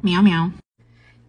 Meow meow.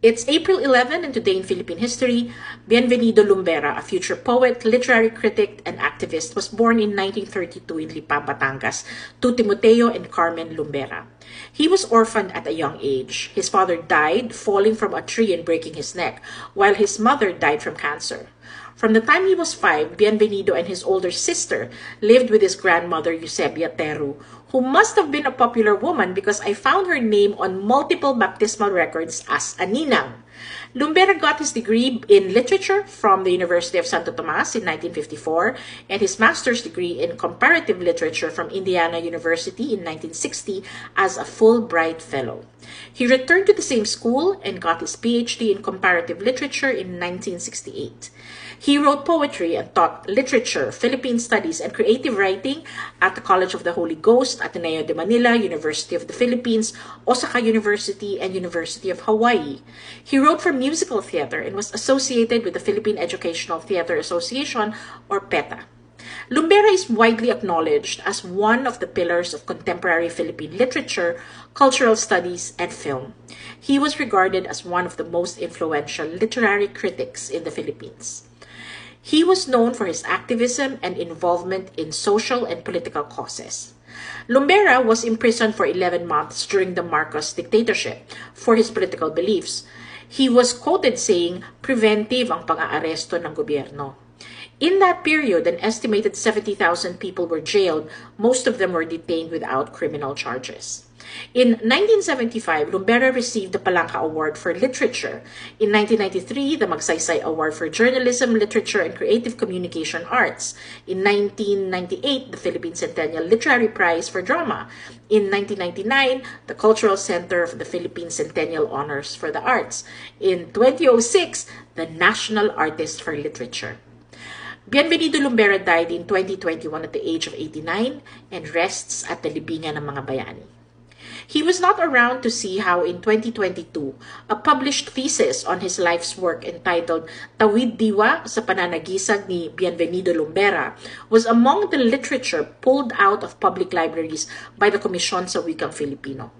It's April 11, and today in Philippine history, Bienvenido Lumbera, a future poet, literary critic, and activist, was born in 1932 in Lipa, Batangas, to Timoteo and Carmen Lumbera. He was orphaned at a young age. His father died falling from a tree and breaking his neck, while his mother died from cancer. From the time he was 5, Bienvenido and his older sister lived with his grandmother, Eusebia Teru, who must have been a popular woman because I found her name on multiple baptismal records as a ninang. Lumbera got his degree in literature from the University of Santo Tomas in 1954 and his master's degree in comparative literature from Indiana University in 1960 as a Fulbright Fellow. He returned to the same school and got his PhD in comparative literature in 1968. He wrote poetry and taught literature, Philippine studies, and creative writing at the College of the Holy Ghost, Ateneo de Manila, University of the Philippines, Osaka University, and University of Hawaii. He wrote for musical theater and was associated with the Philippine Educational Theater Association, or PETA. Lumbera is widely acknowledged as one of the pillars of contemporary Philippine literature, cultural studies, and film. He was regarded as one of the most influential literary critics in the Philippines. He was known for his activism and involvement in social and political causes. Lumbera was imprisoned for 11 months during the Marcos dictatorship for his political beliefs. He was quoted saying, "Preventive ang pang-aaresto ng gobyerno." In that period, an estimated 70,000 people were jailed. Most of them were detained without criminal charges. In 1975, Lumbera received the Palanca Award for Literature. In 1993, the Magsaysay Award for Journalism, Literature, and Creative Communication Arts. In 1998, the Philippine Centennial Literary Prize for Drama. In 1999, the Cultural Center of the Philippine Centennial Honors for the Arts. In 2006, the National Artist for Literature. Bienvenido Lumbera died in 2021 at the age of 89 and rests at the libingan ng mga bayani. He was not around to see how in 2022, a published thesis on his life's work entitled Tawid Diwa sa Pananagisag ni Bienvenido Lumbera was among the literature pulled out of public libraries by the Komisyon sa Wikang Filipino.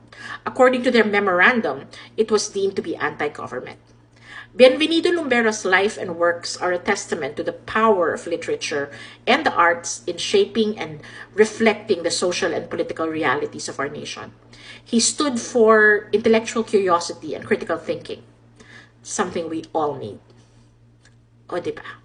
According to their memorandum, it was deemed to be anti-government. Bienvenido Lumbera's life and works are a testament to the power of literature and the arts in shaping and reflecting the social and political realities of our nation. He stood for intellectual curiosity and critical thinking, something we all need. O, diba?